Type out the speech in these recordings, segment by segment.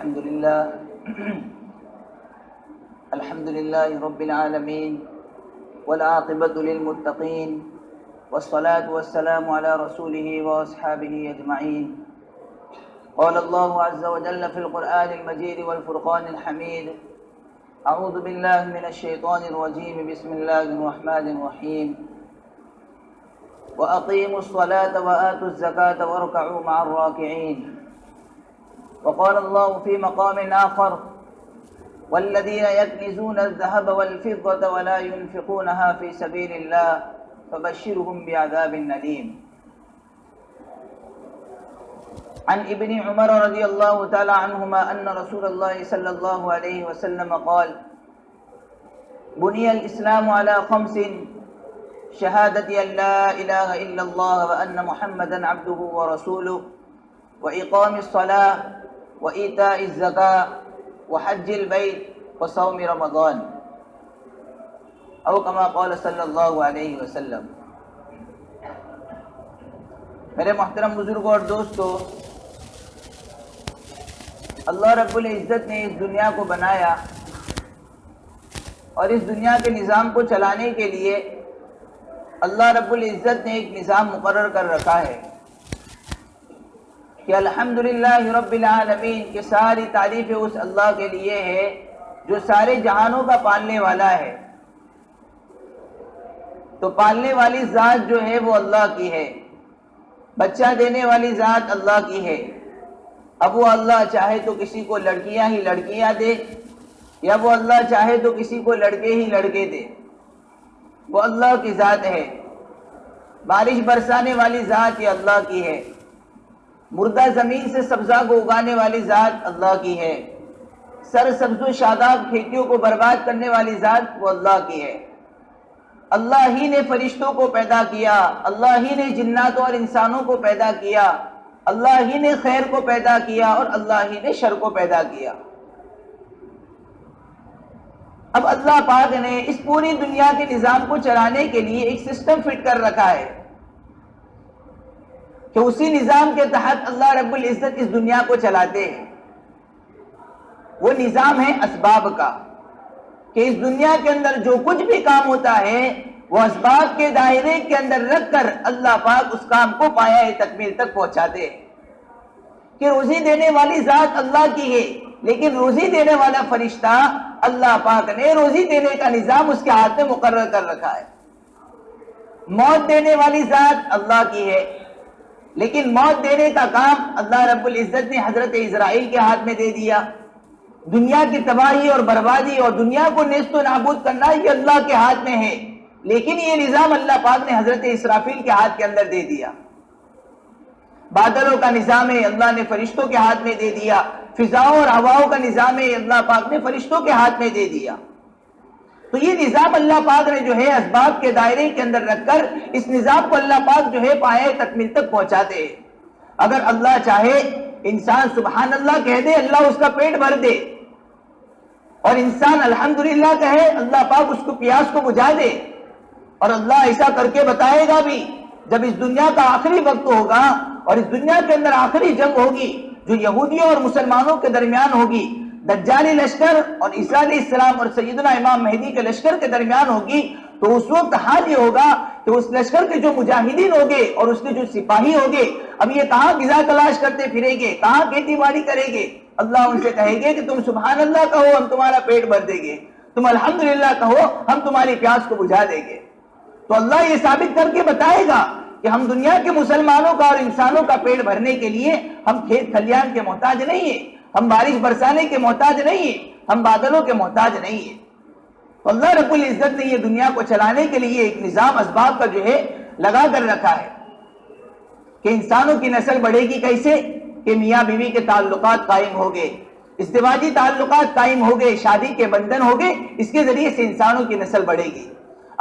الحمد لله رب العالمين والعاقبة للمتقين والصلاة والسلام على رسوله وأصحابه أجمعين. قال الله عز وجل في القرآن المجيد والفرقان الحميد: أعوذ بالله من الشيطان الرجيم، بسم الله الرحمن الرحيم. وأقيموا الصلاة وآتوا الزكاة واركعوا مع الراكعين. وقال الله في مقام آخر: والذين يكنزون الذهب والفضة ولا ينفقونها في سبيل الله فبشرهم بعذاب أليم. عن ابن عمر رضي الله تعالى عنهما أن رسول الله صلى الله عليه وسلم قال: بني الإسلام على خمس: شهادة أن لا إله إلا الله وأن محمدا عبده ورسوله، وإقام الصلاة، وإيتاء الزكاة، وحج البيت، وصوم رمضان، او كما قال صلی اللہ علیہ وسلم. میرے محترم بزرگوں اور دوستو، اللہ رب العزت نے اس دنیا کو بنایا اور اس دنیا کے نظام کو چلانے کے لیے اللہ رب العزت نے ایک نظام مقرر کر رکھا ہے کہ الحمدللہ رب العالمین، کہ ساری تعریفیں اس اللہ کے لیے ہے جو سارے جہانوں کا پالنے والا ہے. تو پالنے والی ذات جو ہے وہ اللہ کی ہے، بچہ دینے والی ذات اللہ کی ہے. اب وہ اللہ چاہے تو کسی کو لڑکیاں ہی لڑکیاں دے، یا وہ اللہ چاہے تو کسی کو لڑکے ہی لڑکے دے. وہ اللہ کی ذات ہے. بارش برسانے والی ذات یہ اللہ کی ہے. مردہ زمین سے سبزہ کو اگانے والی ذات اللہ کی ہے. سر سبز و شاداب کھیتیوں کو برباد کرنے والی ذات وہ اللہ کی ہے. اللہ ہی نے فرشتوں کو پیدا کیا، اللہ ہی نے جناتوں اور انسانوں کو پیدا کیا، اللہ ہی نے خیر کو پیدا کیا اور اللہ ہی نے شر کو پیدا کیا. اب اللہ پاک نے اس پوری دنیا کے نظام کو چلانے کے لیے ایک سسٹم فٹ کر رکھا ہے کہ اسی نظام کے تحت اللہ رب العزت اس دنیا کو چلاتے ہیں. وہ نظام ہے اسباب کا، کہ اس دنیا کے اندر جو کچھ بھی کام ہوتا ہے وہ اسباب کے دائرے کے اندر رکھ کر اللہ پاک اس کام کو پایہ تکمیل تک پہنچاتے ہیں. کہ روزی دینے والی ذات اللہ کی ہے، لیکن روزی دینے والا فرشتہ اللہ پاک نے روزی دینے کا نظام اس کے ہاتھ میں مقرر کر رکھا ہے. موت دینے والی ذات اللہ کی ہے، لیکن موت دینے کا کام اللہ رب العزت نے حضرت اسرائیل کے ہاتھ میں دے دیا. دنیا کی تباہی اور بربادی اور دنیا کو نیست و نابود کرنا یہ اللہ کے ہاتھ میں ہے، لیکن یہ نظام اللہ پاک نے حضرت اسرافیل کے ہاتھ کے اندر دے دیا. بادلوں کا نظام ہے، اللہ نے فرشتوں کے ہاتھ میں دے دیا. فضاؤں اور ہواؤں کا نظام ہے، اللہ پاک نے فرشتوں کے ہاتھ میں دے دیا. تو یہ نظام اللہ پاک نے جو ہے اسباب کے دائرے کے اندر رکھ کر اس نظام کو اللہ پاک جو ہے پایہ تکمیل تک پہنچاتے ہیں. اگر اللہ چاہے انسان سبحان اللہ کہہ دے، اللہ اس کا پیٹ بھر دے، اور انسان الحمدللہ کہے، اللہ پاک اس کو پیاس کو بجھا دے. اور اللہ ایسا کر کے بتائے گا بھی، جب اس دنیا کا آخری وقت ہوگا اور اس دنیا کے اندر آخری جنگ ہوگی جو یہودیوں اور مسلمانوں کے درمیان ہوگی، دجالی لشکر اور عیسیٰ علیہ السلام اور سیدنا امام مہدی کے لشکر کے درمیان ہوگی، تو اس وقت حال یہ ہوگا کہ اس لشکر کے جو مجاہدین ہوگے اور اس کے جو سپاہی ہوگے، اب یہ کہاں غذا تلاش کرتے پھریں گے، کہاں کھیتی باڑی کریں گے؟ اللہ ان سے کہے گے کہ تم سبحان اللہ کہو، ہم تمہارا پیٹ بھر دیں گے. تم الحمدللہ کہو، ہم تمہاری پیاس کو بجھا دیں گے. تو اللہ یہ ثابت کر کے بتائے گا کہ ہم دنیا کے مسلمانوں کا اور انسانوں کا پیٹ بھرنے کے لیے ہم کھیت کھلیان کے محتاج نہیں ہیں، ہم بارش برسانے کے محتاج نہیں ہیں، ہم بادلوں کے محتاج نہیں ہیں. تو اللہ رب العزت نے یہ دنیا کو چلانے کے لیے ایک نظام اسباب کا جو ہے لگا کر رکھا ہے کہ انسانوں کی نسل بڑھے گی کیسے؟ کہ میاں بیوی کے تعلقات قائم ہو گئے، ازدواجی تعلقات قائم ہو گئے، شادی کے بندھن ہو گئے، اس کے ذریعے سے انسانوں کی نسل بڑھے گی.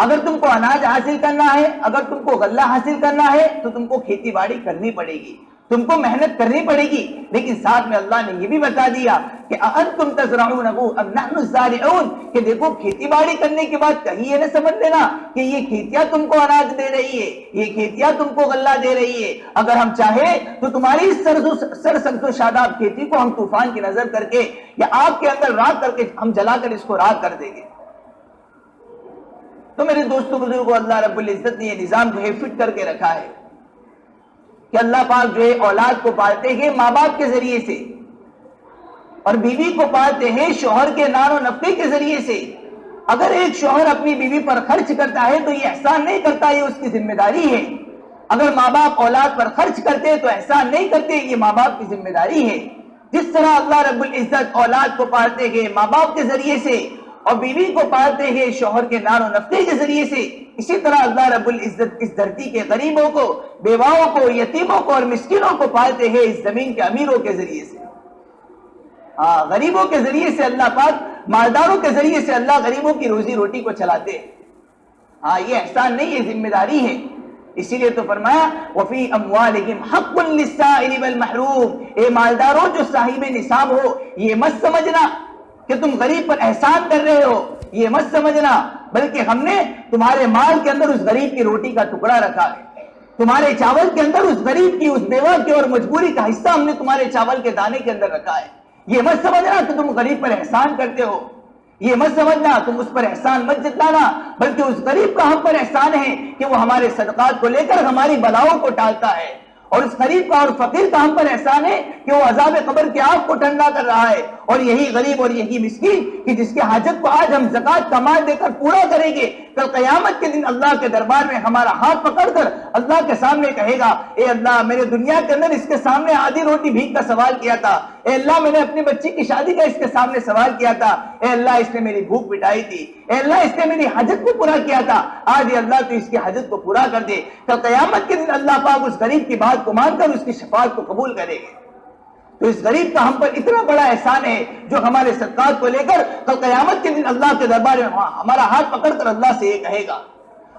اگر تم کو اناج حاصل کرنا ہے، اگر تم کو غلہ حاصل کرنا ہے، تو تم کو کھیتی باڑی کرنی پڑے گی. تم کو محنت کرنی پڑے گی، لیکن ساتھ میں اللہ نے یہ بھی بتا دیا کہ اَأَنْتُمْ تَزْرَعُونَهُ أَمْ نَحْنُ الزَّارِعُونَ، کہ دیکھو کھیتی باڑی کرنے کے بعد کہیں یہ نہ سمجھ لینا کہ یہ کھیتیاں تم کو اناج دے رہی ہے، یہ کھیتیاں تم کو غلہ دے رہی ہے، اگر ہم چاہیں تو تمہاری اس سرسبز و شاداب کھیتی کو ہم طوفان کی نظر کر کے یا آگ کے اندر راکھ کر کے ہم جلا کر اس کو راکھ کر دیں گے۔ تو میرے دوستوں بزرگوں، اللہ رب العزت نے یہ نظام جو ہے فٹ کر کے رکھا ہے کہ اللہ پاک جو ہے اولاد کو پالتے ہیں ماں باپ کے ذریعے سے، اور بیوی کو پالتے ہیں شوہر کے نان و نفقے کے ذریعے سے۔ اگر ایک شوہر اپنی بیوی پر خرچ کرتا ہے تو یہ احسان نہیں کرتا، یہ اس کی ذمہ داری ہے۔ اگر ماں باپ اولاد پر خرچ کرتے تو احسان نہیں کرتے، یہ ماں باپ کی ذمہ داری ہے۔ جس طرح اللہ رب العزت اولاد کو پالتے ہیں ماں باپ کے ذریعے سے اور بیوی کو پالتے ہیں شوہر کے نان و نفقے کے ذریعے سے، اسی طرح اللہ رب العزت اس دھرتی کے غریبوں کو، بیواؤں کو، یتیموں کو اور مسکینوں کو پالتے ہیں اس زمین کے امیروں کے ذریعے سے۔ غریبوں کے ذریعے سے اللہ پاک، مالداروں کے ذریعے سے اللہ غریبوں کی روزی روٹی کو چلاتے ہیں۔ یہ احسان نہیں، یہ ذمہ داری ہے۔ اسی لیے تو فرمایا وَفِي أَمْوَالِهِمْ حَقٌّ لِلسَّائِلِ وَالْمَحْرُومِ، اے مالداروں جو صاحب نصاب ہو، یہ مت سمجھنا کہ تم غریب پر احسان کر رہے ہو، یہ مت سمجھنا، بلکہ ہم نے تمہارے مال کے اندر اس غریب کی روٹی کا ٹکڑا رکھا ہے، تمہارے چاول کے اندر اس غریب کی، اس بیوہ کی اور مجبوری کا حصہ ہم نے تمہارے چاول کے دانے کے اندر رکھا ہے۔ یہ مت سمجھنا کہ تم غریب پر احسان کرتے ہو، یہ مت سمجھنا تم اس پر احسان مت جتلانا، بلکہ اس غریب کا ہم پر احسان ہے کہ وہ ہمارے صدقات کو لے کر ہماری بلاؤں کو ٹالتا ہے، اور اس غریب کا اور فقیر کا ہم پر احسان ہے کہ وہ عذاب قبر کی آگ کو ٹھنڈا کر رہا ہے، اور یہی غریب اور یہی مسکین کہ جس کے حاجت کو آج ہم زکوٰۃ کا مال دے کر پورا کریں گے، کل قیامت کے دن اللہ کے دربار میں ہمارا ہاتھ پکڑ کر اللہ کے سامنے کہے گا، اے اللہ میں نے دنیا کے اندر اس کے سامنے آدھی روٹی بھیک کا سوال کیا تھا، اے اللہ میں نے اپنی بچی کی شادی کا اس کے سامنے سوال کیا تھا، اے اللہ اس نے میری بھوک مٹائی تھی، اے اللہ اس نے میری حاجت کو پورا کیا تھا، آج اے اللہ تو اس کی حاجت کو پورا کر دے۔ کل قیامت کے دن اللہ پاک اس غریب کی بات کو مان کر اس کی شفاعت کو قبول کرے گے۔ تو اس غریب کا ہم پر اتنا بڑا احسان ہے جو ہمارے صدقات کو لے کر کل قیامت کے دن اللہ کے دربار میں ہمارا ہاتھ پکڑ کر اللہ سے یہ کہے گا۔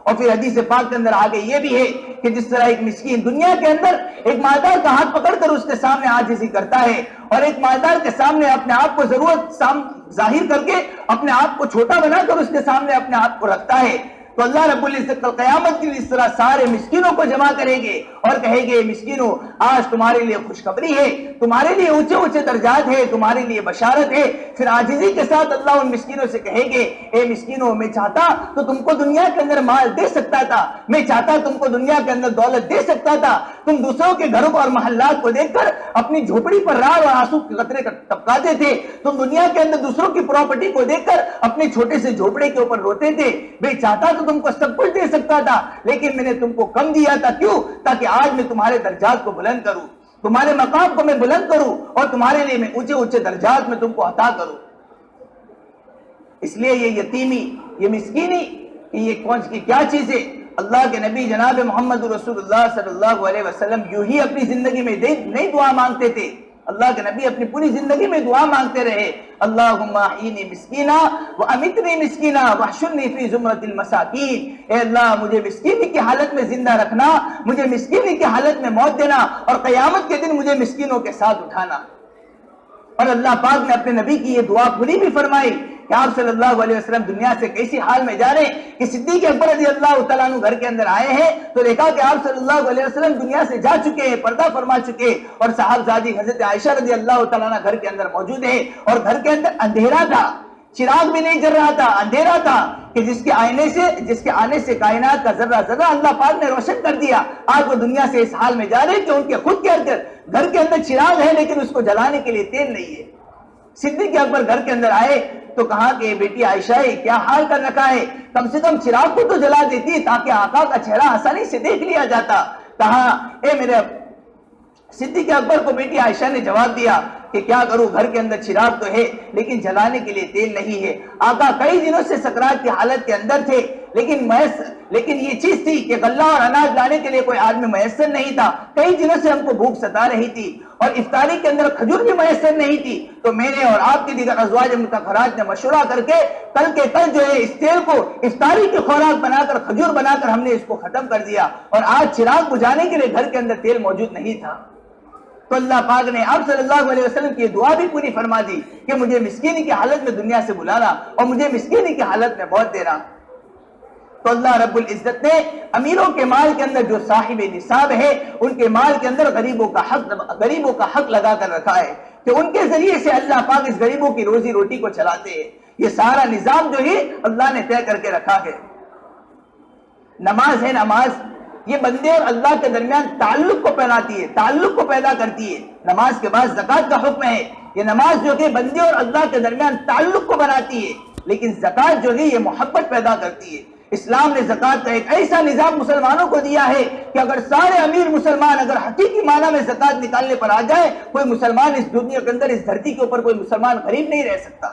اور پھر حدیث پاک کے اندر آگے یہ بھی ہے کہ جس طرح ایک مسکین دنیا کے اندر ایک مالدار کا ہاتھ پکڑ کر اس کے سامنے عاجزی کرتا ہے، اور ایک مالدار کے سامنے اپنے آپ کو ضرورت ظاہر کر کے اپنے آپ کو چھوٹا بنا کر اس کے سامنے اپنے آپ کو رکھتا ہے، تو اللہ رب العزت کل قیامت کی اس طرح سارے مسکینوں کو جمع کریں گے اور کہیں گے، مسکینوں آج تمہارے لیے خوشخبری ہے، تمہارے لیے اونچے اونچے درجات ہے، تمہارے لیے بشارت ہے۔ پھر عاجزی کے ساتھ اللہ ان مسکینوں سے کہیں گے، اے مسکینوں میں چاہتا تو تم کو دنیا کے اندر مال دے سکتا تھا، میں چاہتا تم کو دنیا کے اندر دولت دے سکتا تھا، تم دوسروں کے گھروں اور محلات کو دیکھ کر اپنی جھوپڑی پر راڑ اور آنسو کے قطرے ٹپکاتے تھے، تم دنیا کے اندر دوسروں کی پراپرٹی کو دیکھ کر اپنے چھوٹے سے جھوپڑے کے اوپر روتے تھے، میں چاہتا تم کو سب کچھ دے سکتا تھا، لیکن میں نے تم کو کم دیا تھا، کیوں؟ تاکہ آج میں تمہارے درجات کو بلند کروں، تمہارے مقام کو میں بلند کروں، اور تمہارے لیے میں اونچے اونچے درجات میں تم کو عطا کروں۔ اس لیے یہ یتیمی، یہ مسکینی، یہ کون سی کیا چیز ہے؟ اللہ کے نبی جناب محمد رسول اللہ صلی اللہ علیہ وسلم یوں ہی اپنی زندگی میں نہیں دعا مانگتے تھے، اللہ کے نبی اپنی پوری زندگی میں دعا مانگتے رہے، اللہم احیینی مسکینا وامیتنی مسکینا واحشرنی فی زمرۃ المساکین، اے اللہ مجھے مسکینی کی حالت میں زندہ رکھنا، مجھے مسکینی کی حالت میں موت دینا، اور قیامت کے دن مجھے مسکینوں کے ساتھ اٹھانا۔ اور اللہ پاک نے اپنے نبی کی یہ دعا پوری بھی فرمائی کہ آپ صلی اللہ علیہ وسلم دنیا سے کیسی حال میں جا رہے ہیں کہ صدیق اکبر رضی اللہ تعالیٰ عنہ گھر کے اندر آئے ہیں تو دیکھا کہ آپ صلی اللہ علیہ وسلم دنیا سے جا چکے ہیں، پردہ فرما چکے، اور صاحبزادی حضرت عائشہ رضی اللہ تعالیٰ عنہ گھر کے اندر موجود ہے، اور گھر کے اندر اندھیرا تھا، چراغ بھی نہیں جل رہا تھا، اندھیرا تھا کہ جس کے آنے سے کائنات کا ذرہ ذرہ اللہ پاک نے روشن کر دیا۔ آج وہ دنیا سے اس حال میں جا رہے کہ ان کے خود کے گھر کے اندر چراغ ہے لیکن اس کو جلانے کے لیے تیل نہیں ہے۔ صدیق اکبر گھر کے اندر آئے تو کہا کہ بیٹی عائشہ کیا حال کر رکھا ہے، کم سے کم چراغ کو تو جلا دیتی تاکہ آقا کا چہرہ آسانی سے دیکھ لیا جاتا۔ کہا اے میرے صدیق اکبر کو بیٹی عائشہ نے جواب دیا کہ کیا کروں، گھر کے اندر چراغ تو ہے لیکن جلانے کے لیے تیل نہیں ہے۔ آقا کئی دنوں سے سکرات کی حالت کے اندر تھے، لیکن یہ چیز تھی کہ غلہ اور اناج لانے کے لیے کوئی آدمی میسر نہیں تھا، کئی دنوں سے ہم کو بھوک ستا رہی تھی، اور افطاری کے اندر کھجور بھی میسر نہیں تھی، تو میں نے اور آپ کے دیگر ازواج مطہرات نے مشورہ کر کے کل جو ہے اس تیل کو افطاری کی خوراک بنا کر، کھجور بنا کر ہم نے اس کو ختم کر دیا، اور آج چراغ بجھانے کے لیے گھر کے اندر تیل موجود نہیں تھا۔ تو اللہ پاک نے آپ صلی اللہ علیہ وسلم کی دعا بھی پوری فرما دی کہ مجھے مسکینی کی حالت میں دنیا سے بلانا اور مجھے مسکینی کی حالت میں موت دینا۔ تو اللہ رب العزت نے امیروں کے مال کے اندر جو صاحب نصاب ہے ان کے مال کے اندر غریبوں کا حق لگا کر رکھا ہے کہ ان کے ذریعے سے اللہ پاک اس غریبوں کی روزی روٹی کو چلاتے ہیں۔ یہ سارا نظام جو ہے اللہ نے طے کر کے رکھا ہے۔ نماز ہے، نماز یہ بندے اور اللہ کے درمیان تعلق کو پہناتی ہے، تعلق کو پیدا کرتی ہے۔ نماز کے بعد زکوٰۃ کا حکم ہے، یہ نماز جو کہ بندے اور اللہ کے درمیان تعلق کو بناتی ہے، لیکن زکوٰۃ جو ہے یہ محبت پیدا کرتی ہے۔ اسلام نے زکوٰۃ کا ایک ایسا نظام مسلمانوں کو دیا ہے کہ اگر سارے امیر مسلمان اگر حقیقی معنی میں زکوٰۃ نکالنے پر آ جائے، کوئی مسلمان اس دنیا کے اندر اس دھرتی کے اوپر کوئی مسلمان غریب نہیں رہ سکتا۔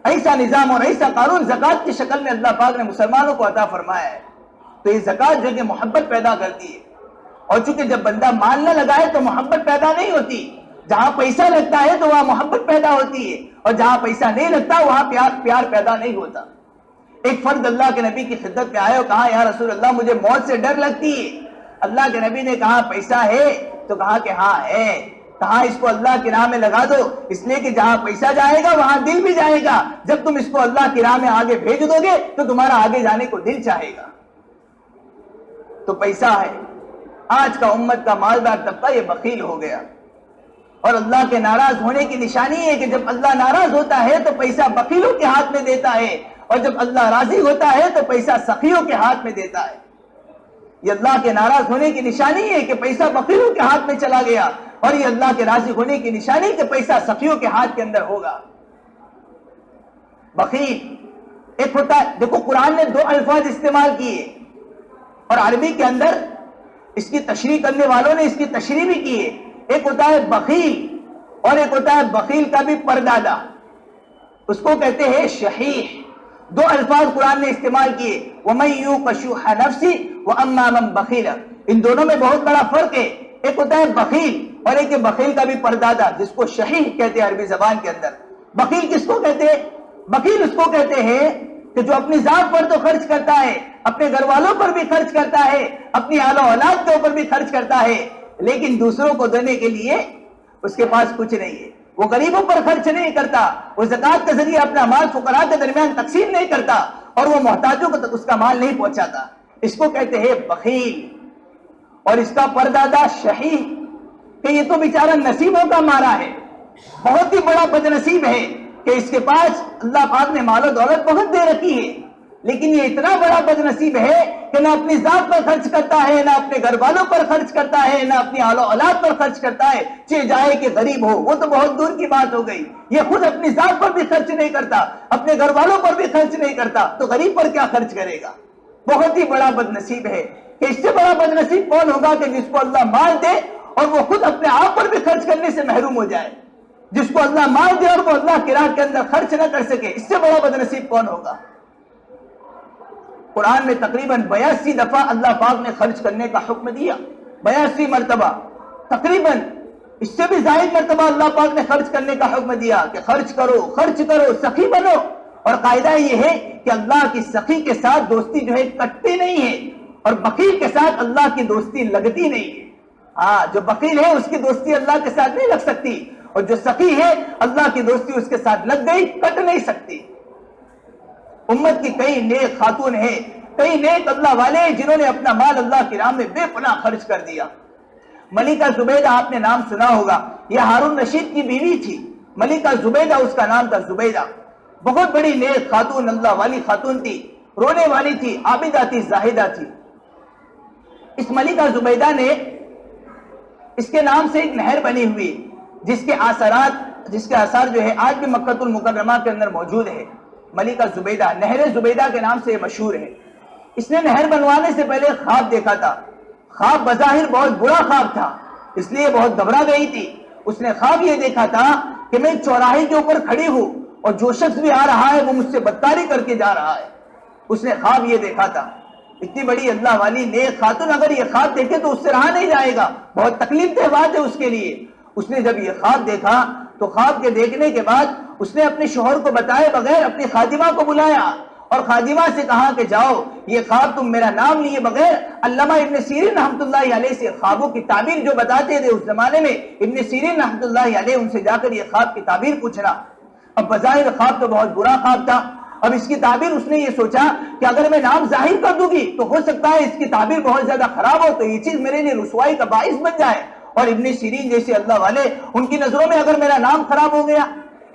ایسا نظام اور ایسا قانون زکوٰۃ کی شکل میں اللہ پاک نے مسلمانوں کو عطا فرمایا ہے۔ تو یہ زکوٰۃ جو کہ محبت پیدا کرتی ہے، اور چونکہ جب بندہ مال نہ لگائے تو محبت پیدا نہیں ہوتی۔ جہاں پیسہ لگتا ہے تو وہاں محبت پیدا ہوتی ہے، اور جہاں پیسہ نہیں لگتا وہاں پیار پیدا نہیں ہوتا۔ ایک فرد اللہ کے نبی کی خدمت میں آئے اور کہا یا رسول اللہ مجھے موت سے ڈر لگتی ہے۔ اللہ کے نبی نے کہا پیسہ ہے؟ تو کہا کہ ہاں ہے۔ کہا اس کو اللہ کی راہ میں لگا دو، اس لیے کہ جہاں پیسہ جائے گا وہاں دل بھی جائے گا۔ جب تم اس کو اللہ کی راہ میں آگے بھیج دو گے تو تمہارا آگے جانے کو دل چاہے گا۔ تو پیسہ ہے۔ آج کا امت کا مالدار طبقہ یہ بخیل ہو گیا، اور اللہ کے ناراض ہونے کی نشانی ہے کہ جب اللہ ناراض ہوتا ہے تو پیسہ بخیلوں کے ہاتھ میں دیتا ہے، اور جب اللہ راضی ہوتا ہے تو پیسہ سخیوں کے ہاتھ میں دیتا ہے۔ یہ اللہ کے ناراض ہونے کی نشانی ہے کہ پیسہ بخیلوں کے ہاتھ میں چلا گیا، اور یہ اللہ کے راضی ہونے کی نشانی کہ پیسہ سخیوں کے ہاتھ کے اندر ہوگا۔ بخیل ایک ہوتا ہے، دیکھو قرآن نے دو الفاظ استعمال کیے، اور عربی کے اندر اس کی تشریح کرنے والوں نے اس کی تشریح بھی کی ہے۔ ایک ہوتا ہے بخیل، اور ایک ہوتا ہے بخیل کا بھی پردادا، اس کو کہتے ہیں شحیح۔ دو الفاظ قرآن نے استعمال کیے، وَمَن يُوقَ شُحَّ نَفْسِهِ وَأَمَّا مَن بَخِيلَ۔ ان دونوں میں بہت بڑا فرق ہے۔ ایک ہوتا ہے بخیل، اور ایک بخیل کا بھی پردادا جس کو شحیح کہتے ہیں عربی زبان کے اندر۔ بخیل کس کو کہتے ہیں؟ بخیل اس کو کہتے ہیں کہ جو اپنی ذات پر تو خرچ کرتا ہے، اپنے گھر والوں پر بھی خرچ کرتا ہے، اپنی اہل و اولاد کے اوپر بھی خرچ کرتا ہے، لیکن دوسروں کو دینے کے لیے اس کے پاس کچھ نہیں ہے۔ وہ غریبوں پر خرچ نہیں کرتا، وہ زکوٰۃ کے ذریعے اپنا مال فقراء کے درمیان تقسیم نہیں کرتا، اور وہ محتاجوں کو تک اس کا مال نہیں پہنچاتا۔ اس کو کہتے ہیں بخیل، اور اس کا پردادا شحیح، کہ یہ تو بیچارہ نصیبوں کا مارا ہے، بہت ہی بڑا بد نصیب ہے کہ اس کے پاس اللہ پاک نے مال و دولت بہت دے رکھی ہے، لیکن یہ اتنا بڑا بد نصیب ہے کہ نہ اپنی ذات پر خرچ کرتا ہے، نہ اپنے گھر والوں پر خرچ کرتا ہے، نہ اپنی اہل و اولاد پر خرچ کرتا ہے۔ چاہے جائے کہ غریب ہو، وہ تو بہت دور کی بات ہو گئی، یہ خود اپنی ذات پر بھی خرچ نہیں کرتا، اپنے گھر والوں پر بھی خرچ نہیں کرتا، تو غریب پر کیا خرچ کرے گا؟ بہت ہی بڑا بد نصیب ہے۔ کہ اس سے بڑا بد نصیب کون ہوگا کہ جس کو اللہ مال دے اور وہ خود اپنے آپ پر بھی خرچ کرنے سے محروم ہو جائے، جس کو اللہ مال دے اور وہ اللہ کی راہ کے اندر خرچ نہ کر سکے، اس سے بڑا بد نصیب کون ہوگا؟ قرآن میں تقریباً 82 دفعہ اللہ پاک نے خرچ کرنے کا حکم دیا، 82 مرتبہ، تقریباً اس سے بھی زائد مرتبہ اللہ پاک نے خرچ کرنے کا حکم دیا کہ خرچ کرو، سخی بنو۔ اور قاعدہ یہ ہے کہ اللہ کی سخی کے ساتھ دوستی جو ہے کٹتی نہیں ہے، اور بخیل کے ساتھ اللہ کی دوستی لگتی نہیں ہے۔ ہاں، جو بخیل ہے اس کی دوستی اللہ کے ساتھ نہیں لگ سکتی، اور جو سخی ہے اللہ کی دوستی اس کے ساتھ لگ گئی، کٹ نہیں سکتی۔ امت کی کئی نیک خاتون ہیں، کئی نیک اللہ والے ہیں جنہوں نے اپنا مال اللہ کی راہ میں بے پناہ خرچ کر دیا۔ ملکہ زبیدہ آپ نے نام سنا ہوگا، یہ ہارون رشید کی بیوی تھی، ملکہ زبیدہ اس کا نام تھا، زبیدہ بہت بڑی نیک خاتون، اللہ والی خاتون تھی، رونے والی تھی، عابدہ تھی، زاہدہ تھی۔ اس ملکہ زبیدہ نے، اس کے نام سے ایک نہر بنی ہوئی جس کے آثار جو ہے آج بھی مکہ المکرمہ کے اندر موجود ہے۔ ملکہ زبیدہ، نہر زبیدہ کے نام سے مشہور ہے۔ اس نے نہر بنوانے سے پہلے خواب دیکھا تھا، خواب بظاہر بہت برا خواب تھا، اس لیے بہت گھبرا گئی تھی۔ اس نے خواب یہ دیکھا تھا کہ میں چوراہے کے اوپر کھڑی ہوں اور جو شخص بھی آ رہا ہے وہ مجھ سے بدکاری کر کے جا رہا ہے۔ اس نے خواب یہ دیکھا تھا۔ اتنی بڑی اللہ والی نیک خاتون اگر یہ خواب دیکھے تو اس سے رہا نہیں جائے گا، بہت تکلیف دہ بات ہے اس کے لیے۔ اس نے جب یہ خواب دیکھا تو خواب کے دیکھنے کے بعد اس نے اپنے شوہر کو بتائے بغیر اپنی خادمہ کو بلایا اور خادمہ سے کہا کہ جاؤ یہ خواب تم میرا نام لیے بغیر علامہ ابن سیرین رحمۃ اللہ علیہ سے خوابوں کی تعبیر جو بتاتے تھے اس زمانے میں، ابن سیرین رحمۃ اللہ علیہ ان سے جا کر یہ خواب کی تعبیر پوچھنا۔ اب بظاہر خواب تو بہت برا خواب تھا، اب اس کی تعبیر اس نے یہ سوچا کہ اگر میں نام ظاہر کر دوں گی تو ہو سکتا ہے اس کی تعبیر بہت زیادہ خراب ہو، تو یہ چیز میرے لیے رسوائی کا باعث بن جائے، اور ابن سیرین جیسے اللہ والے ان کی نظروں میں اگر میرا نام خراب ہو گیا،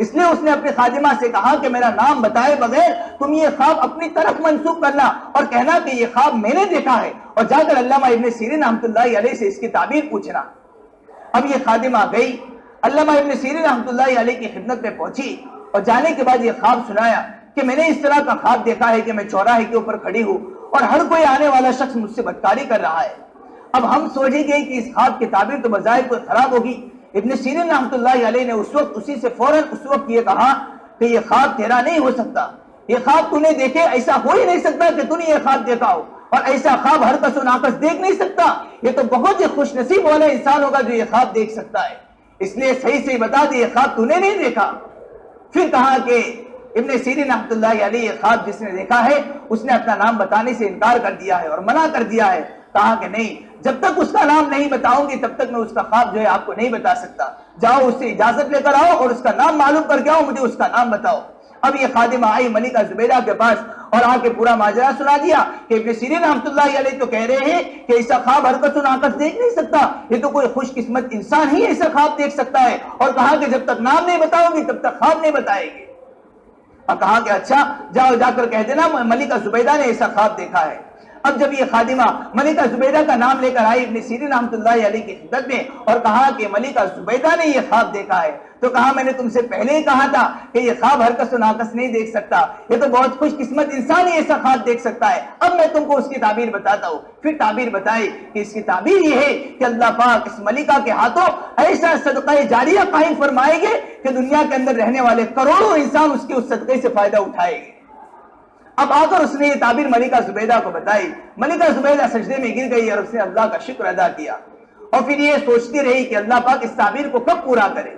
اس لیے اس نے اپنی خادمہ سے کہا کہ میرا نام بتائے بغیر تم یہ خواب اپنی طرف منسوخ کرنا اور کہنا کہ یہ خواب میں نے دیکھا ہے، اور جا کر علامہ ابن سیرین رحمۃ اللہ علیہ سے اس کی تعبیر پوچھنا۔ اب یہ خادمہ گئی، علامہ ابن سیرین رحمۃ اللہ علیہ کی خدمت میں پہنچی اور جانے کے بعد یہ خواب سنایا کہ میں نے اس طرح کا خواب دیکھا ہے کہ میں چوراہے کے اوپر کھڑی ہوں اور ہر کوئی آنے والا شخص مجھ سے بدکاری کر رہا ہے۔ اب ہم سوچیں گے کہ اس خواب کی تعبیر تو بظاہر کوئی خراب ہوگی۔ ابن سیرین رحمۃ اللہ علیہ نے اس وقت اسی سے فوراً اس وقت یہ کہا کہ یہ خواب تیرا نہیں ہو سکتا، یہ خواب تو نے دیکھے، ایسا ہو ہی نہیں سکتا کہ تو نے یہ خواب دیکھا ہو، اور ایسا خواب ہر کس و ناقص دیکھ نہیں سکتا، یہ تو بہت ہی خوش نصیب والا انسان ہوگا جو یہ خواب دیکھ سکتا ہے، اس لیے صحیح سے بتا دے یہ خواب تو نے نہیں دیکھا۔ پھر کہا کہ ابن سیرین رحمۃ اللہ علیہ یہ خواب جس نے دیکھا ہے اس نے اپنا نام بتانے سے انکار کر دیا ہے اور منع کر دیا ہے، کہا کہ نہیں، جب تک اس کا نام نہیں بتاؤں گی تب تک میں اس کا خواب جو ہے آپ کو نہیں بتا سکتا، جاؤ اس سے اجازت لے کر آؤ اور اس کا نام معلوم کر کے آؤ، مجھے اس کا نام بتاؤ۔ اب یہ خادمہ آئی ملکہ زبیدہ کے پاس اور آ کے پورا ماجرا سنا دیا کہ ابن سیرین رحمۃ اللہ علیہ تو کہہ رہے ہیں کہ ایسا خواب ہر کس و ناقص دیکھ نہیں سکتا، یہ تو کوئی خوش قسمت انسان ہی ایسا خواب دیکھ سکتا ہے، اور کہا کہ جب تک نام نہیں بتاؤ گی تب تک خواب نہیں بتائے گی۔ اور کہا کہ اچھا جاؤ جا کر کہہ دینا ملکہ زبیدہ نے ایسا خواب دیکھا ہے۔ اب جب یہ خادمہ ملکہ زبیدہ کا نام لے کر آئی ابن سیرین رحمۃ اللہ علیہ کی خدمت میں اور کہا کہ ملکہ زبیدہ نے یہ خواب دیکھا ہے، تو کہا میں نے تم سے پہلے ہی کہا تھا کہ یہ خواب ہر کس و ناقص نہیں دیکھ سکتا، یہ تو بہت خوش قسمت انسان ہی ایسا خواب دیکھ سکتا ہے، اب میں تم کو اس کی تعبیر بتاتا ہوں۔ پھر تعبیر بتائی کہ اس کی تعبیر یہ ہے کہ اللہ پاک اس ملکہ کے ہاتھوں ایسا صدقہ جاریہ قائم فرمائیں گے کہ دنیا کے اندر رہنے والے کروڑوں انسان اس کے اس صدقے سے فائدہ اٹھائیں گے۔ اب آ کر اس نے یہ تعبیر ملکہ زبیدہ کو بتائی، ملکہ زبیدہ سجدے میں گر گئی اور اس نے اللہ کا شکر ادا کیا، اور پھر یہ سوچتی رہی کہ اللہ پاک اس تعبیر کو کب پورا کرے۔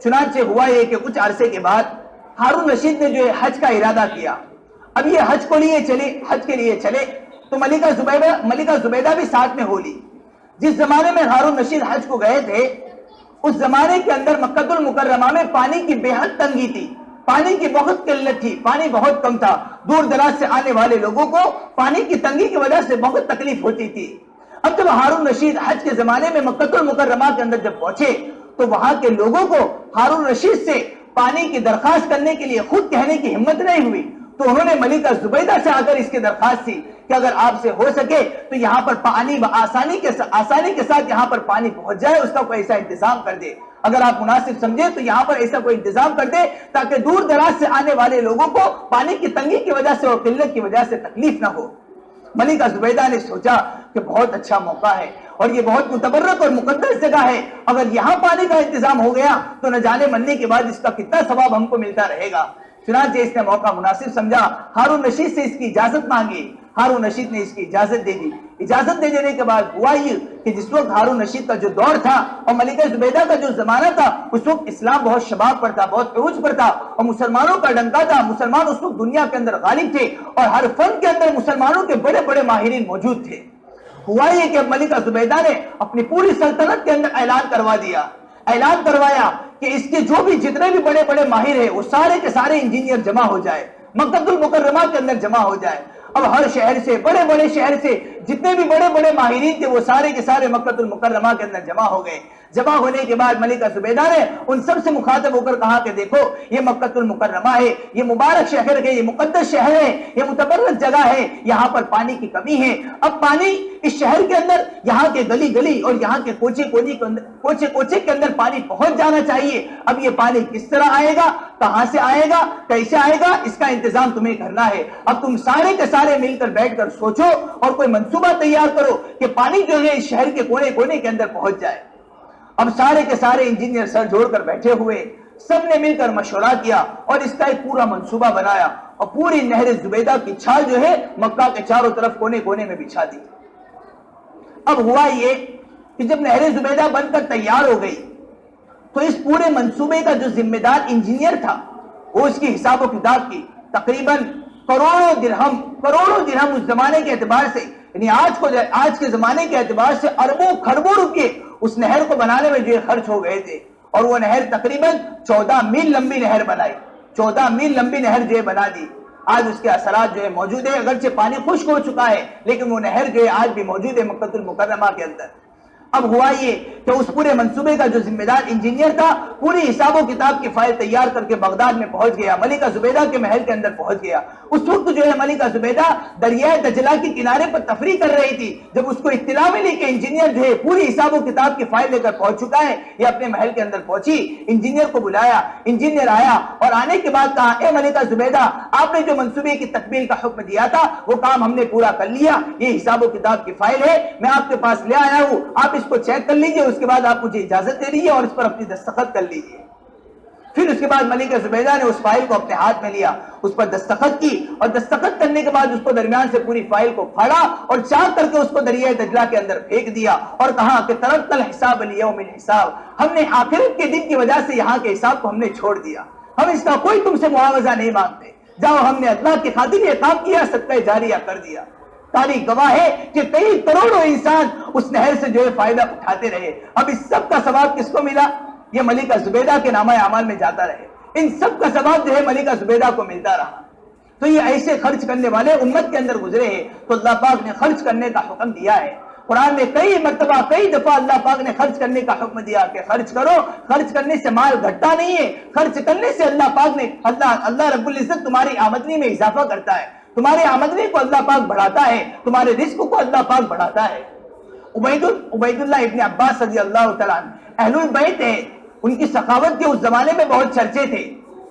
چنانچہ ہوا یہ کہ کچھ عرصے کے بعد ہارون رشید نے جو ہے حج کا ارادہ کیا۔ اب یہ حج کے لیے چلے تو ملکہ زبیدہ بھی ساتھ میں ہو لی۔ جس زمانے میں ہارون رشید حج کو گئے تھے اس زمانے کے اندر مکہ المکرمہ میں پانی کی بے حد تنگی تھی، پانی کی بہت قلت تھی، پانی بہت کم تھا، دور دراز سے آنے والے لوگوں کو پانی کی تنگی کی وجہ سے بہت تکلیف ہوتی تھی۔ اب جب ہارون رشید حج کے زمانے میں مکہ المکرمہ کے اندر جب پہنچے تو وہاں کے لوگوں کو ہارون رشید سے پانی کی درخواست کرنے کے لیے خود کہنے کی ہمت نہیں ہوئی، تو انہوں نے ملکہ زبیدہ سے آ کر اس کی درخواست کی کہ اگر آپ سے ہو سکے تو یہاں پر پانی آسانی کے ساتھ یہاں پر پانی پہنچ جائے، اس کا کوئی ایسا انتظام کر دے، اگر آپ مناسب سمجھے تو یہاں پر ایسا کوئی انتظام کر دے تاکہ دور دراز سے آنے والے لوگوں کو پانی کی تنگی کی وجہ سے اور قلت کی وجہ سے تکلیف نہ ہو۔ ملکہ زبیدہ نے سوچا کہ بہت اچھا موقع ہے اور یہ بہت متبرک اور مقدس جگہ ہے، اگر یہاں پانی کا انتظام ہو گیا تو نہ جانے مننے کے بعد اس کا کتنا ثواب ہم کو ملتا رہے گا۔ چنانچہ اس نے موقع مناسب سمجھا، ہارون رشید سے اس کی اجازت مانگی، ہارون رشید نے اس کی اجازت دے دی۔ اجازت دے دینے کے بعد ہوا یہ کہ جس وقت ہارون رشید کا جو دور تھا اور ملکہ زبیدہ کا جو زمانہ تھا اس وقت اسلام بہت شباب پر تھا، بہت عروج پر تھا اور مسلمانوں کا ڈنکا تھا، مسلمان اس وقت دنیا کے اندر غالب تھے اور ہر فن کے اندر مسلمانوں کے بڑے بڑے ماہرین موجود تھے۔ ہوا یہ کہ ملکہ زبیدہ نے اپنی پوری سلطنت کے اندر اعلان کروایا کہ اس کے جو بھی جتنے بھی بڑے بڑے ماہر ہیں وہ سارے کے سارے انجینئر جمع ہو جائے، مکہ المکرمہ کے اندر جمع ہو جائے۔ اب ہر شہر سے بڑے بڑے شہر سے جتنے بھی بڑے بڑے ماہرین تھے وہ سارے کے سارے مکہ المکرمہ کے اندر جمع ہو گئے۔ جمع ہونے کے بعد ملکہ زبیدہ نے ان سب سے مخاطب ہو کر کہا کہ دیکھو یہ مکہ المکرمہ ہے، یہ مبارک شہر ہے، یہ مقدس شہر ہے، یہ متبرک جگہ ہے، یہاں پر پانی کی کمی ہے۔ اب پانی اس شہر کے اندر یہاں کے گلی گلی اور یہاں کے کوچے کے اندر پانی پہنچ جانا چاہیے۔ اب یہ پانی کس طرح آئے گا، کہاں سے آئے گا، کیسے آئے گا، اس کا انتظام تمہیں کرنا ہے۔ اب تم سارے کے سارے مل کر بیٹھ کر سوچو اور کوئی منصوبہ تیار کرو کہ پانی جو ہے اس شہر کے کونے کونے کے اندر پہنچ جائے۔ اب سارے کے سارے انجینئر سر جوڑ کر بیٹھے ہوئے، سب نے مل کر مشورہ کیا اور اس کا ایک پورا منصوبہ بنایا اور پوری نہر زبیدہ کی چھال جو ہے مکہ کے چاروں طرف کونے کونے میں بچھا دی۔ اب ہوا یہ کہ جب نہر زبیدہ بن کر تیار ہو گئی تو اس پورے منصوبے کا جو ذمہ دار انجینئر تھا وہ اس کی حساب و کتاب کی تقریباً کروڑوں درہم اس زمانے کے اعتبار سے، یعنی آج کے زمانے کے اعتبار سے اربوں خربوں روپے اس نہر کو بنانے میں جو خرچ ہو گئے تھے، اور وہ نہر تقریباً 14 میل لمبی نہر بنائی، 14 میل لمبی نہر جو ہے بنا دی۔ آج اس کے اثرات جو ہے موجود ہے، اگرچہ پانی خشک ہو چکا ہے لیکن وہ نہر جو ہے آج بھی موجود ہے مکہ المکرمہ کے اندر۔ اب ہوا یہ کہ اس پورے منصوبے کا جو ذمہ دار انجینئر تھا، پوری حساب و کتاب کی فائل تیار کر کے بغداد میں پہنچ گیا، ملکہ زبیدہ کے محل کے اندر پہنچ گیا۔ اس وقت جو ہے ملکہ زبیدہ دریائے دجلہ کے کنارے پر تفریح کر رہی تھی، جب اس کو اطلاع ملی کہ انجینئر جو ہے پوری حساب و کتاب کی فائل لے کر پہنچ چکا ہے، یہ اپنے محل کے اندر پہنچی، انجینئر کو بلایا، انجینئر آیا اور آنے کے بعد کہا، اے ملکہ زبیدہ، آپ نے جو منصوبے کی تکمیل کا حکم دیا تھا وہ کام ہم نے پورا کر لیا، یہ حساب و کتاب کی فائل ہے، میں آپ کے پاس لے آیا ہوں، آپ اس کو چیک کر لیجئے، اس کے بعد آپ مجھے اجازت دے دیجئے اور اس پر اپنی دستخط کر لیجئے۔ پھر اس کے بعد ملکہ زبیدہ نے اس فائل کو اپنے ہاتھ میں لیا، اس پر دستخط کی، اور دستخط کرنے کے بعد اس کو درمیان سے پوری فائل کو پھاڑا اور چاک کر کے اس کو دریائے دجلہ کے اندر پھینک دیا اور کہا کہ ترکت الحساب اليوم الحساب، ہم نے آخرت کے دن کی وجہ سے یہاں کے حساب کو ہم نے چھوڑ دیا، ہم اس کا کوئی تم سے معاوضہ نہیں مانگتے، جاؤ، ہم نے اللہ کی خاطر یہ کام کیا، صدقہ جاریہ کر دیا۔ تاریخ گواہ ہے کہ کئی کروڑوں انسان اس نہر سے جو ہے فائدہ اٹھاتے رہے۔ اب اس سب کا ثواب کس کو ملا؟ یہ ملکہ زبیدہ کے نامہ اعمال میں جاتا رہے، ان سب کا ثواب جو ہے ملکہ زبیدہ کو ملتا رہا۔ تو یہ ایسے خرچ کرنے والے امت کے اندر گزرے ہیں، تو اللہ پاک نے خرچ کرنے کا حکم دیا ہے۔ قرآن میں کئی مرتبہ کئی دفعہ اللہ پاک نے خرچ کرنے کا حکم دیا کہ خرچ کرو، خرچ کرنے سے مال گھٹتا نہیں ہے، خرچ کرنے سے اللہ رب العزت تمہاری آمدنی میں اضافہ کرتا ہے، تمہاری آمدنی کو اللہ پاک بڑھاتا ہے، تمہارے رزق کو اللہ پاک بڑھاتا ہے۔ عبید اللہ ابن عباس رضی اللہ تعالیٰ عنہ اہل البیت ہے، ان کی سخاوت کے اس زمانے میں بہت چرچے تھے،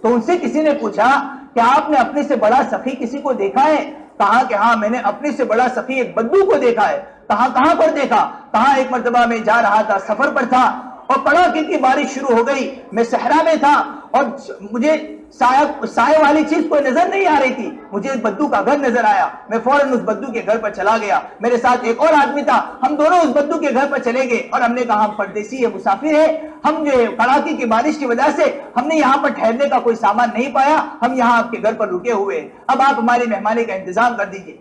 تو ان سے کسی نے پوچھا کہ آپ نے اپنے سے بڑا سخی کسی کو دیکھا ہے؟ کہا کہ ہاں، میں نے اپنے سے بڑا سخی ایک بدو کو دیکھا ہے۔ کہاں پر دیکھا؟ کہا ایک مرتبہ میں جا رہا تھا، سفر پر تھا، اور کڑاکے کی بارش شروع ہو گئی، میں صحرا میں تھا اور مجھے سایہ والی چیز کوئی نظر نہیں آ رہی تھی، مجھے ایک بدو کا گھر نظر آیا، میں فوراً اس بدو کے گھر پر چلا گیا، میرے ساتھ ایک اور آدمی تھا، ہم دونوں اس بدو کے گھر پر چلے گئے اور ہم نے کہا ہم پردیسی ہے، مسافر ہے، ہم جو کڑاکے کی بارش کی وجہ سے ہم نے یہاں پر ٹھہرنے کا کوئی سامان نہیں پایا، ہم یہاں آپ کے گھر پر رکے ہوئے، اب آپ ہماری مہمانی کا انتظام کر دیجئے۔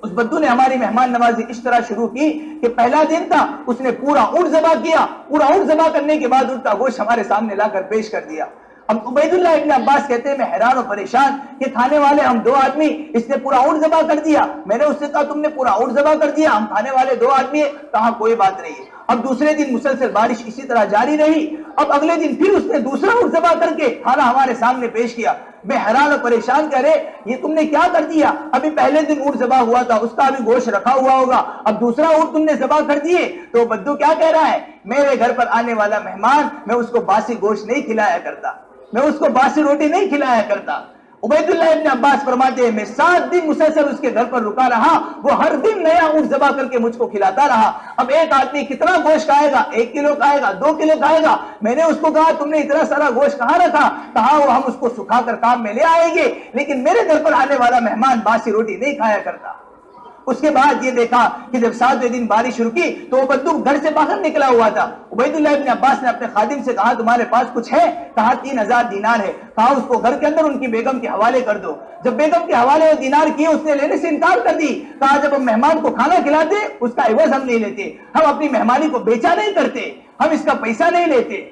اس بدو نے ہماری مہمان نوازی اس طرح شروع کی کہ پہلا دن تھا، اس نے پورا اونٹ ذبح کیا، پورا اونٹ ذبح کرنے کے بعد اونٹ کا گوشت ہمارے سامنے لا کر پیش کر دیا۔ اب عبید اللہ ابن عباس کہتے ہیں میں حیران و پریشان کہ کھانے والے ہم دو آدمی، اس نے پورا اونٹ ذبح کر دیا، میں نے اس سے کہا تم نے پورا اونٹ ذبح کر دیا، ہم کھانے والے دو آدمی ہیں، کہا کوئی بات نہیں ہے۔ اب دوسرے دن مسلسل بارش اسی طرح جاری رہی، اب اگلے دن پھر اس نے دوسرا اونٹ ذبح کر کے کھانا ہمارے سامنے پیش کیا، میں حیران و پریشان کہہ رہے یہ تم نے کیا کر دیا؟ ابھی پہلے دن اونٹ ذبح ہوا تھا، اس کا ابھی گوشت رکھا ہوا ہوگا، اب دوسرا اونٹ تم نے ذبح کر دیے۔ تو بدو کیا کہہ رہا ہے؟ میرے گھر پر آنے والا مہمان میں اس کو باسی گوشت نہیں کھلایا کرتا، میں اس کو باسی روٹی نہیں کھلایا کرتا۔ عبید اللہ ابن عباس فرماتے ہیں میں 7 دن مسلسل اس کے گھر پر رکا رہا، وہ ہر دن نیا اونٹ ذبح کر کے مجھ کو کھلاتا رہا۔ اب ایک آدمی کتنا گوشت کھائے گا؟ 1 کلو کھائے گا، 2 کلو کھائے گا؟ میں نے اس کو کہا تم نے اتنا سارا گوشت کہاں رکھا؟ کہا وہ ہم اس کو سکھا کر کام میں لے آئیں گے، لیکن میرے گھر پر آنے والا مہمان باسی روٹی نہیں کھایا کرتا۔ اس کے بعد یہ دیکھا کہ جب 7ویں دن بارش رکی تو وہ بدو گھر سے باہر نکلا ہوا تھا۔ عبید اللہ ابن عباس نے اپنے خادم سے کہا تمہارے پاس کچھ ہے؟ کہا 3000 دینار ہے۔ کہا اس کو گھر کے اندر ان کی بیگم کے حوالے کر دو۔ جب بیگم کے حوالے وہ دینار کیے اس نے لینے سے انکار کر دی۔ کہا جب ہم مہمان کو کھانا کھلاتے اس کا عوض ہم نہیں لیتے، ہم اپنی مہمانی کو بیچا نہیں کرتے، ہم اس کا پیسہ نہیں لیتے۔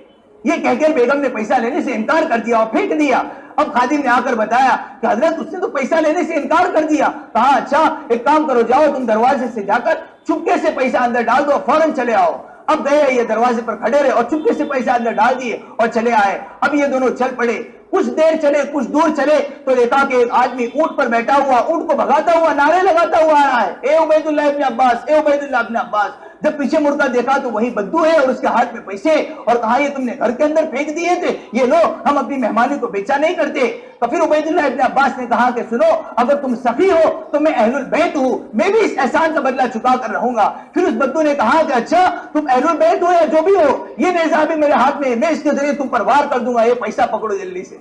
یہ کہہ کر بیگم نے پیسہ لینے سے انکار کر دیا اور پھینک دیا۔ اب خادم نے آ کر بتایا کہ حضرت اس نے تو پیسہ لینے سے انکار کر دیا۔ کہا اچھا ایک کام کرو، جاؤ تم دروازے سے جا کر چپکے سے پیسہ اندر ڈال دو، فوراً چلے آؤ۔ اب گئے یہ دروازے پر کھڑے رہے اور چپکے سے پیسہ اندر ڈال دیے اور چلے آئے۔ اب یہ دونوں چل پڑے، کچھ دیر چلے، کچھ دور چلے تو دیکھا کہ ایک آدمی اونٹ پر بیٹھا ہوا اونٹ کو بھگاتا ہوا نعرے لگاتا ہوا آ رہا ہے، اے عبید اللہ ابن عباس، اے عبید اللہ ابن عباس۔ جب پیچھے مڑ کر دیکھا تو وہی بدو ہے اور اس کے ہاتھ میں پیسے، اور کہا یہ تم نے گھر کے اندر پھینک دیے تھے، یہ لو، ہم اپنی مہمانی کو بیچا نہیں کرتے۔ تو پھر عبید اللہ ابن عباس نے کہا کہ سنو اگر تم سخی ہو تو میں اہل البیت ہوں، میں بھی اس احسان کا بدلہ چکا کر رہوں گا۔ پھر اس بدو نے کہا کہ اچھا تم اہل البیت ہو یا جو بھی ہو، یہ نیزہ بھی میرے ہاتھ میں ہے، میں اس کے ذریعے تم پر وار کر دوں گا، یہ پیسہ پکڑو جلدی سے۔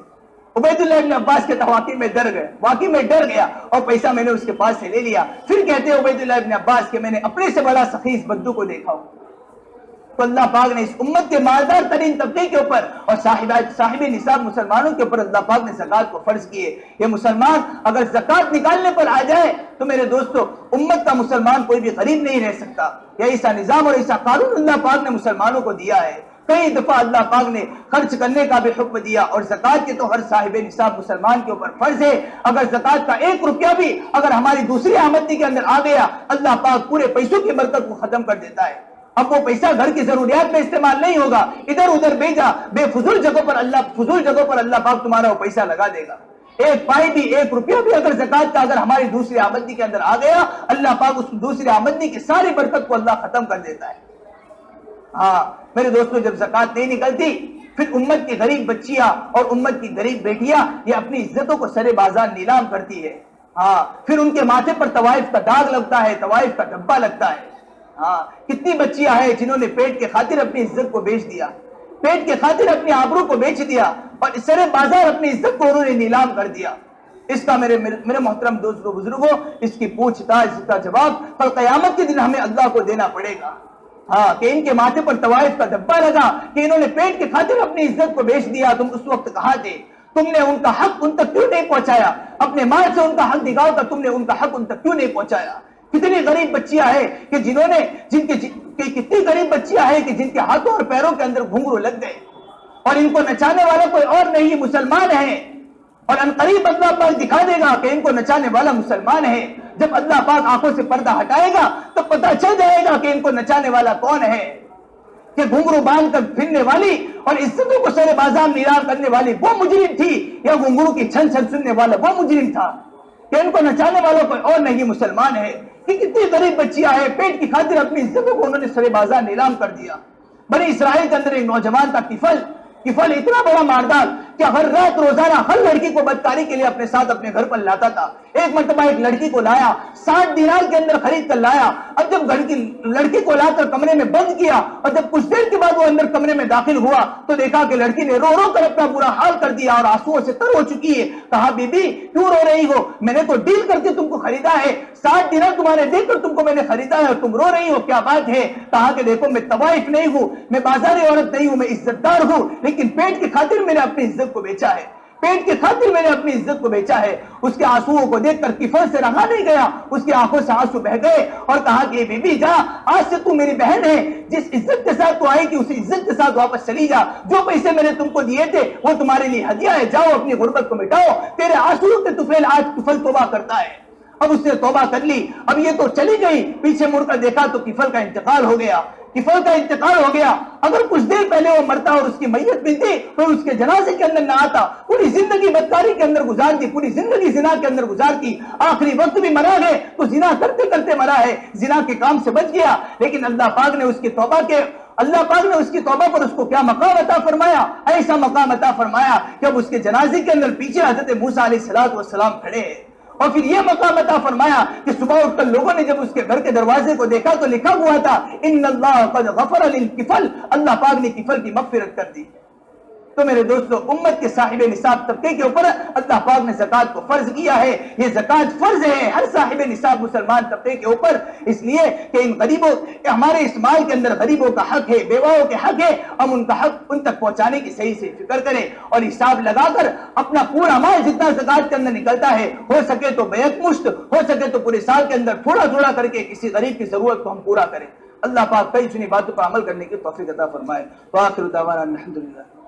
عبید اللہ ابن عباس کے واقعی میں ڈر گئے، واقعی میں ڈر گیا اور پیسہ میں نے اس کے پاس سے لے لیا۔ پھر کہتے ہیں عبید اللہ ابن عباس کہ میں نے اپنے سے بڑا سخی اس بدو کو دیکھا ہوں۔ تو اللہ پاک نے اس امت کے مالدار ترین طبقے کے اوپر اور صاحب نصاب مسلمانوں کے اوپر اللہ پاک نے زکات کو فرض کیے. یہ مسلمان اگر زکات نکالنے پر آ جائے تو میرے دوستو امت کا مسلمان کوئی بھی غریب نہیں رہ سکتا. یہ ایسا نظام اور ایسا قانون اللہ پاک نے مسلمانوں کو دیا ہے. کئی دفعہ اللہ پاک نے خرچ کرنے کا بھی حکم دیا اور زکات کے تو ہر صاحب نصاب مسلمان کے اوپر فرض ہے. اگر زکات کا 1 روپیہ بھی اگر ہماری دوسری آمدنی کے اندر آ گیا اللہ پاک پورے پیسوں کی برکت کو ختم کر دیتا ہے. اب وہ پیسہ گھر کی ضروریات میں استعمال نہیں ہوگا, ادھر ادھر بھیجا بے فضول جگہوں پر اللہ پاک تمہارا وہ پیسہ لگا دے گا. 1 پائی بھی 1 روپیہ بھی اگر زکات کا اگر ہماری دوسری آمدنی کے اندر آ گیا اللہ پاک اس دوسری آمدنی کی ساری برکت کو اللہ ختم کر دیتا ہے. ہاں میرے دوستو, جب زکات نہیں نکلتی پھر امت کی غریب بچیاں اور امت کی غریب بیٹیاں یہ اپنی عزتوں کو سرے بازار نیلام کرتی ہے. ہاں پھر ان کے ماتھے پر طوائف کا داغ لگتا ہے, طوائف کا ڈبہ لگتا ہے. ہاں کتنی بچیاں ہیں جنہوں نے پیٹ کے خاطر اپنی عزت کو بیچ دیا, پیٹ کے خاطر اپنی آبرو کو بیچ دیا اور سرے بازار اپنی عزت کو انہوں نے نیلام کر دیا. اس کا میرے محترم دوستوں بزرگوں اس کی پوچھ تاچھ اس کا جواب کل قیامت کے دن ہمیں اللہ کو دینا پڑے گا. ہاں کہ ان کے ماتھے پر طوائف کا دبا لگا کہ انہوں نے پیٹ کے خاطر اپنی عزت کو بیچ دیا. تم اس وقت کہاں تھے؟ تم نے ان کا حق ان تک کیوں نہیں پہنچایا؟ اپنے مال سے ان کا حق دکھاؤ تھا, تم نے ان کا حق ان تک کیوں نہیں پہنچایا؟ کتنی غریب بچیاں ہیں کہ کتنی غریب بچیاں ہیں کہ جن کے ہاتھوں اور پیروں کے اندر گھنگرو لگ گئے اور ان کو نچانے والا کوئی اور نہیں مسلمان ہے. اور انقریب اللہ پاک دکھا دے گا کہ ان کو نچانے والا مسلمان ہے. جب اللہ پاک آنکھوں سے پردہ ہٹائے گا تو پتہ چل جائے گا کہ ان کو نچانے والا کون ہے. کہ گھنگرو باندھ کر پھرنے والی اور عزتوں کو سرے بازار نیلام کرنے والی وہ مجرم تھی یا گھنگرو کی چھن چھن سننے والا وہ مجرم تھا؟ کہ ان کو نچانے والا کوئی اور نہیں مسلمان ہے. کہ کتنی غریب بچیاں ہیں پیٹ کی خاطر اپنی عزتوں کو انہوں نے سرے بازار نیلام کر دیا. بنی اسرائیل کے اندر ایک نوجوان تھا کفل اتنا بڑا ماردار کہ ہر رات روزانہ ہر لڑکی کو بدکاری کے لیے اپنے ساتھ اپنے گھر پر لاتا تھا. ایک مرتبہ ایک لڑکی کو لایا 60 دینار کے اندر خرید کر لایا. اب جب لڑکی کو لا کر کمرے میں بند کیا اور جب کچھ دیر کے بعد وہ اندر کمرے میں داخل ہوا تو دیکھا کہ لڑکی نے رو رو کر اپنا برا حال کر دیا اور آنسوؤں سے تر ہو چکی ہے. کہا بی بی کیوں رو رہی ہو؟ میں نے تو ڈیل کر کے تم کو خریدا ہے, 60 دینار تمہارے دے کر تم کو میں نے خریدا ہے اور تم رو رہی ہو, کیا بات ہے؟ کہا کہ دیکھو میں طوائف نہیں ہوں, میں بازاری عورت نہیں ہوں, میں عزت دار ہوں, لیکن پیٹ کی خاطر میں نے اپنی عزت کو بیچا ہے, پیٹ کی خاطر میں نے اپنی عزت کو بیچا ہے. اس کے آنسوؤں کو دیکھ کر کفل سے رہا نہیں گیا, اس کی آنکھوں سے آنسو بہ گئے اور کہا کہ بی بی جا, آج سے تو میری بہن ہے, جس عزت کے ساتھ تو آئی تھی اسی عزت کے ساتھ واپس چلی جا. جو پیسے میں نے تم کو دیے تھے وہ تمہارے لیے ہدیہ ہے, جاؤ اپنی غربت کو مٹاؤ. تیرے آنسوؤں کے طفیل آج کفل توبہ کرتا ہے. اب اس نے توبہ کر لی, اب یہ تو چلی گئی, پیچھے مڑ کر دیکھا تو کفل کا انتقال ہو گیا. اگر کچھ دیر پہلے وہ مرتا اور اس کی میت ملتی تو اس کے جنازے کے اندر نہ آتا. پوری زندگی بدکاری کے اندر گزار دی, پوری زندگی زنا کے اندر گزار دی, آخری وقت بھی مرا ہے تو زنا کرتے کرتے مرا ہے, زنا کے کام سے بچ گیا. لیکن اللہ پاک نے اس کی توبہ پر اس کو کیا مقام عطا فرمایا؟ ایسا مقام عطا فرمایا کہ اب اس کے جنازے کے اندر پیچھے حضرت موسیٰ علیہ السلام کھڑے ہیں. اور پھر یہ مقام عطا فرمایا کہ صبح اٹھ کر لوگوں نے جب اس کے گھر کے دروازے کو دیکھا تو لکھا ہوا تھا ان اللہ قد غفر للکفل, اللہ پاک نے کفل کی مغفرت کر دی. تو میرے دوستو امت کے صاحب نصاب طبقے کے اوپر اللہ پاک نے زکات کو فرض کیا ہے. یہ زکات فرض ہے ہر صاحب نصاب مسلمان طبقے کے اوپر, اس لیے کہ ان غریبوں ہمارے اس مال کے اندر غریبوں کا حق ہے, بیواؤں کے حق ہے, ہم ان کا حق ان تک پہنچانے کی صحیح سے فکر کریں اور حساب لگا کر اپنا پورا مال جتنا زکات کے اندر نکلتا ہے ہو سکے تو بیک مشت, ہو سکے تو پورے سال کے اندر تھوڑا تھوڑا کر کے کسی غریب کی ضرورت کو ہم پورا کریں. اللہ پاک کئی سنی باتوں پر عمل کرنے کی توفیق عطا فرمائے. وآخر دعوانا الحمدللہ.